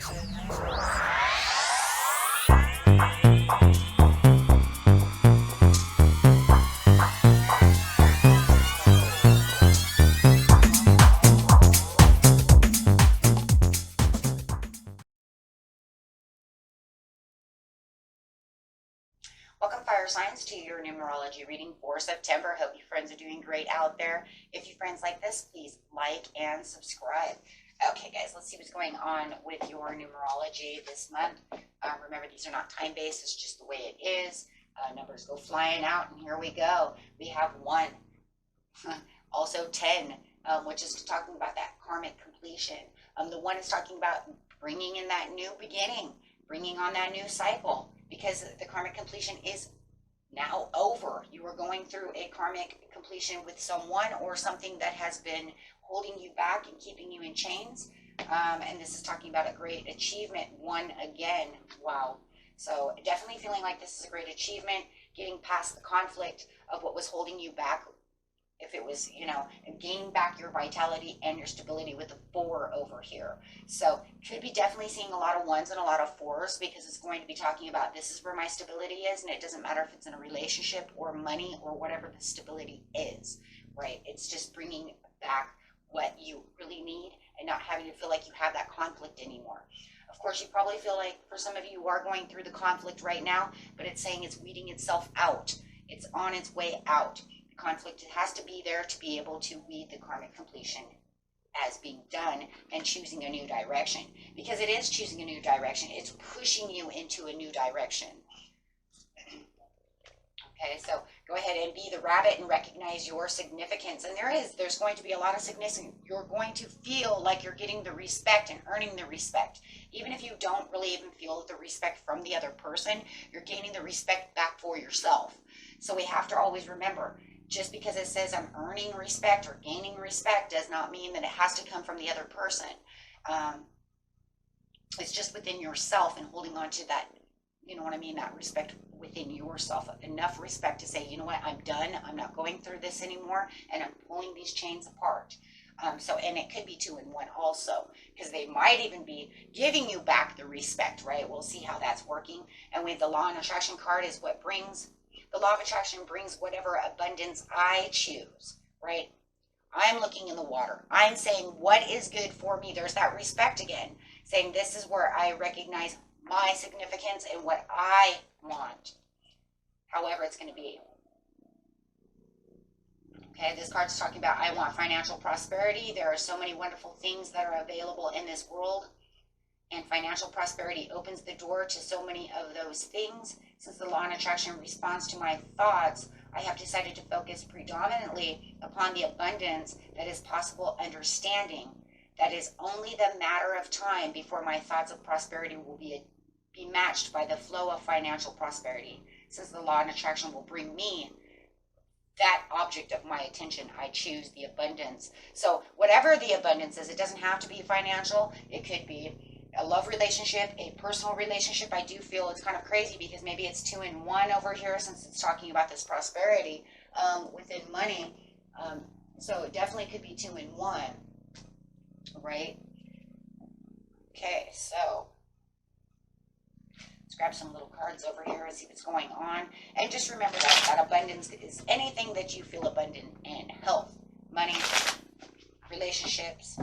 Welcome, fire signs, to your numerology reading for September. Hope you friends are doing great out there. If you friends like this, please like and subscribe. Okay, guys, let's see what's going on with your numerology this month. Remember, these are not time-based. It's just the way it is. Numbers go flying out, and here we go. We have 1, also 10, which is talking about that karmic completion. The 1 is talking about bringing in that new beginning, bringing on that new cycle. Because the karmic completion is now over. You are going through a karmic completion with someone or something that has been holding you back and keeping you in chains. And this is talking about a great achievement. 1 again. Wow. So definitely feeling like this is a great achievement, getting past the conflict of what was holding you back. If it was, gaining back your vitality and your stability with the 4 over here. So could be definitely seeing a lot of 1s and a lot of 4s, because it's going to be talking about this is where my stability is, and it doesn't matter if it's in a relationship or money or whatever the stability is, right? It's just bringing back what you really need and not having to feel like you have that conflict anymore. Of course, you probably feel like, for some of you are going through the conflict right now, but it's saying it's weeding itself out. It's on its way out. Conflict has to be there to be able to weed the karmic completion as being done and choosing a new direction, because it is choosing a new direction. It's pushing you into a new direction. Okay, so go ahead and be the rabbit and recognize your significance. And there's going to be a lot of significance. You're going to feel like you're getting the respect and earning the respect. Even if you don't really even feel the respect from the other person, you're gaining the respect back for yourself. So we have to always remember, just because it says I'm earning respect or gaining respect does not mean that it has to come from the other person. It's just within yourself and holding on to that, you know what I mean, that respect within yourself. Enough respect to say, you know what, I'm done. I'm not going through this anymore, and I'm pulling these chains apart. And it could be 2 and 1 also, because they might even be giving you back the respect, right? We'll see how that's working. And with the law and attraction card is what brings. The law of attraction brings whatever abundance I choose, right? I'm looking in the water. I'm saying what is good for me. There's that respect again, saying this is where I recognize my significance and what I want, however it's going to be. Okay, this card's talking about I want financial prosperity. There are so many wonderful things that are available in this world, and financial prosperity opens the door to so many of those things. Since the law of attraction responds to my thoughts, I have decided to focus predominantly upon the abundance that is possible, understanding that is only the matter of time before my thoughts of prosperity will be matched by the flow of financial prosperity. Since the law of attraction will bring me that object of my attention, I choose the abundance. So whatever the abundance is, it doesn't have to be financial. It could be a love relationship, a personal relationship. I do feel it's kind of crazy because maybe it's 2 and 1 over here, since it's talking about this prosperity within money. So it definitely could be 2 and 1, right? Okay, so let's grab some little cards over here and see what's going on. And just remember that abundance is anything that you feel abundant in: health, money, relationships,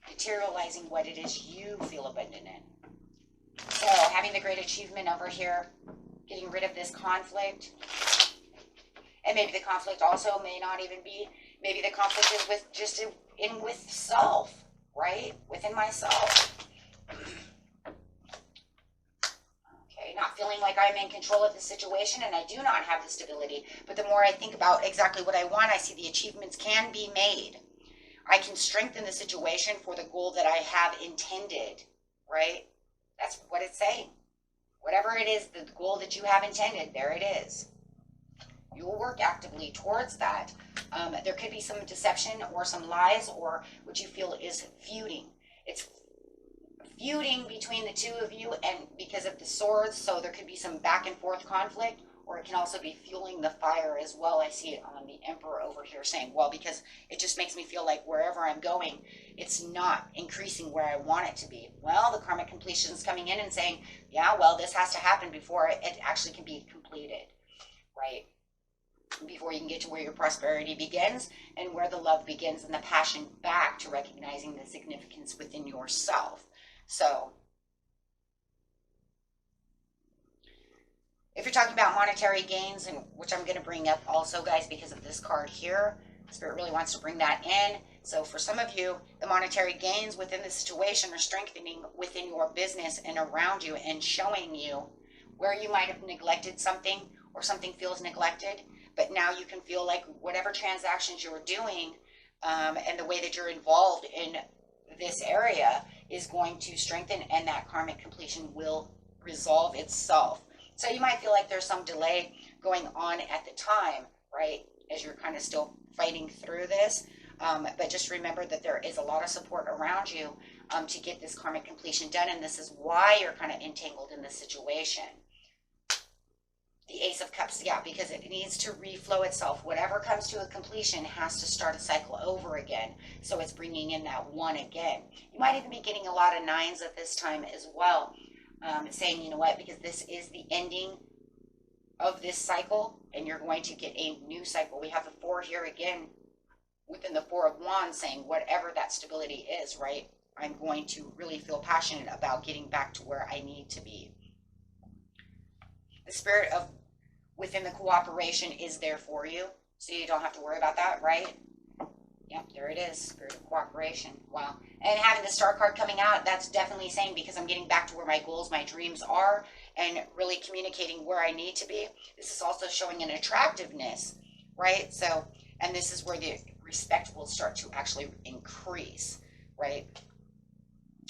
materializing what it is you feel abundant in. So having the great achievement over here, getting rid of this conflict. And maybe the conflict also may not even be, maybe the conflict is with just with self, right? Within myself. Okay, not feeling like I'm in control of the situation, and I do not have the stability. But the more I think about exactly what I want, I see the achievements can be made. I can strengthen the situation for the goal that I have intended, right? That's what it's saying. Whatever it is, the goal that you have intended, there it is. You will work actively towards that. There could be some deception or some lies, or what you feel is feuding. It's feuding between the two of you, and because of the swords, so there could be some back and forth conflict, or it can also be fueling the fire as well. I see it on the Emperor over here saying, well, because it just makes me feel like wherever I'm going, it's not increasing where I want it to be. Well, the karmic completion is coming in and saying, yeah, well, this has to happen before it actually can be completed, right? Before you can get to where your prosperity begins and where the love begins and the passion back to recognizing the significance within yourself. So if you're talking about monetary gains, and which I'm going to bring up also, guys, because of this card here, Spirit really wants to bring that in. So for some of you, the monetary gains within the situation are strengthening within your business and around you and showing you where you might have neglected something or something feels neglected, but now you can feel like whatever transactions you're doing and the way that you're involved in this area is going to strengthen, and that karmic completion will resolve itself. So you might feel like there's some delay going on at the time, right, as you're kind of still fighting through this. But just remember that there is a lot of support around you to get this karmic completion done, and this is why you're kind of entangled in this situation. The Ace of Cups, yeah, because it needs to reflow itself. Whatever comes to a completion has to start a cycle over again. So it's bringing in that one again. You might even be getting a lot of 9s at this time as well. Saying, you know what, because this is the ending of this cycle and you're going to get a new cycle. We have the 4 here again within the 4 of Wands saying whatever that stability is, right? I'm going to really feel passionate about getting back to where I need to be. The spirit of within the cooperation is there for you, so you don't have to worry about that, right? Yep, there it is, spirit of cooperation. Wow. And having the Star card coming out, that's definitely saying because I'm getting back to where my goals, my dreams are, and really communicating where I need to be. This is also showing an attractiveness, right? So, and this is where the respect will start to actually increase, right?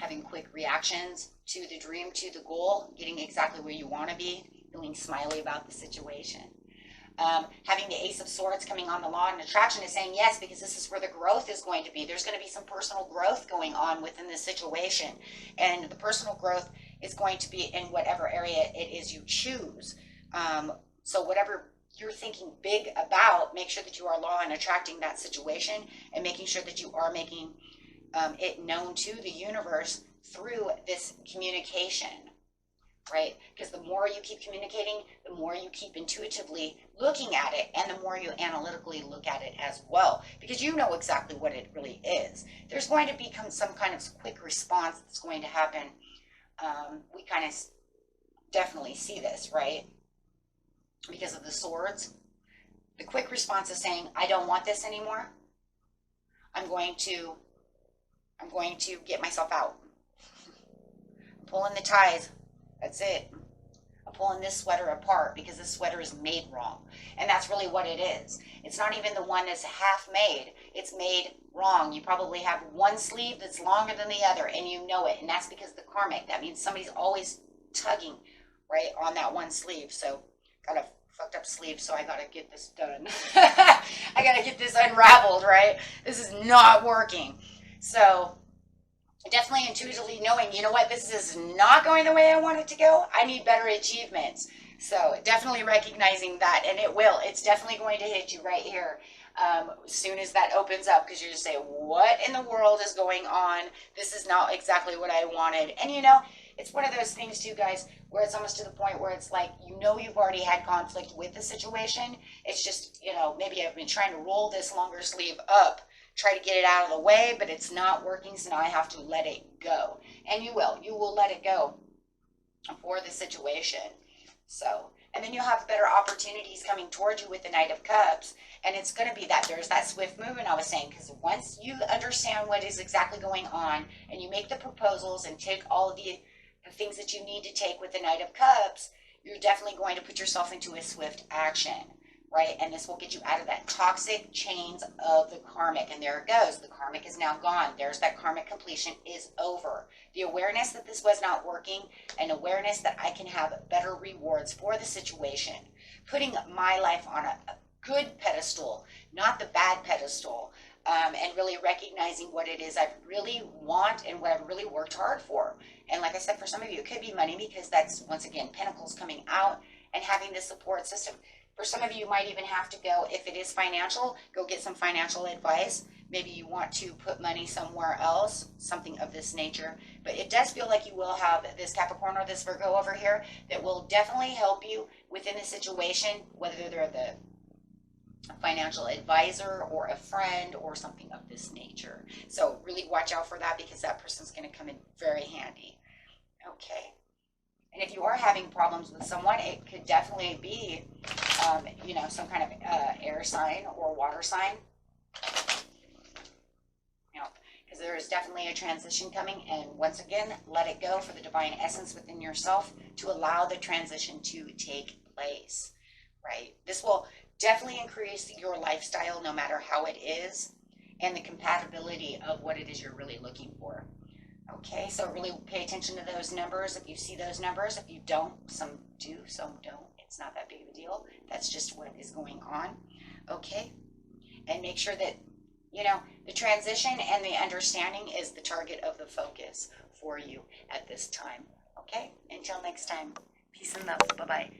Having quick reactions to the dream, to the goal, getting exactly where you want to be, feeling smiley about the situation. Having the Ace of Swords coming on the Law and Attraction is saying yes, because this is where the growth is going to be. There's going to be some personal growth going on within this situation. And the personal growth is going to be in whatever area it is you choose. So whatever you're thinking big about, make sure that you are law and attracting that situation and making sure that you are making it known to the universe through this communication. Right? Because the more you keep communicating, the more you keep intuitively looking at it, and the more you analytically look at it as well, because you know exactly what it really is. There's going to become some kind of quick response that's going to happen. We kind of definitely see this, right? Because of the swords. The quick response is saying, I don't want this anymore. I'm going to get myself out. I'm pulling the ties. That's it. I'm pulling this sweater apart because this sweater is made wrong. And that's really what it is. It's not even the one that's half made. It's made wrong. You probably have one sleeve that's longer than the other and you know it. And that's because the karmic. That means somebody's always tugging, right, on that one sleeve. So got a fucked up sleeve, so I got to get this done. I got to get this unraveled, right? This is not working. So definitely intuitively knowing, you know what, this is not going the way I want it to go. I need better achievements. So definitely recognizing that, and it will. It's definitely going to hit you right here as soon as that opens up, because you just say, what in the world is going on? This is not exactly what I wanted. And you know, it's one of those things too, guys, where it's almost to the point where it's like, you know, you've already had conflict with the situation. It's just, you know, maybe I've been trying to roll this longer sleeve up, try to get it out of the way, but it's not working, so now I have to let it go. And you will let it go for the situation. So, and then you'll have better opportunities coming towards you with the Knight of Cups, and it's going to be that there's that swift movement I was saying, because once you understand what is exactly going on, and you make the proposals and take all of the things that you need to take with the Knight of Cups, you're definitely going to put yourself into a swift action. Right? And this will get you out of that toxic chains of the karmic. And there it goes. The karmic is now gone. There's that karmic completion is over. The awareness that this was not working, and awareness that I can have better rewards for the situation. Putting my life on a good pedestal, not the bad pedestal. And really recognizing what it is I really want and what I've really worked hard for. And like I said, for some of you, it could be money, because that's, once again, Pentacles coming out. and having the support system. For some of you, you might even have to go, if it is financial, go get some financial advice. Maybe you want to put money somewhere else, something of this nature. But it does feel like you will have this Capricorn or this Virgo over here that will definitely help you within the situation, whether they're the financial advisor or a friend or something of this nature. So really watch out for that, because that person's going to come in very handy. Okay. And if you are having problems with someone, it could definitely be, some kind of air sign or water sign. Because there is definitely a transition coming, and once again, let it go for the divine essence within yourself to allow the transition to take place, right? This will definitely increase your lifestyle no matter how it is, and the compatibility of what it is you're really looking for. Okay, so really pay attention to those numbers if you see those numbers. If you don't, some do, some don't. It's not that big of a deal. That's just what is going on. Okay, and make sure that, the transition and the understanding is the target of the focus for you at this time. Okay, until next time, peace and love. Bye-bye.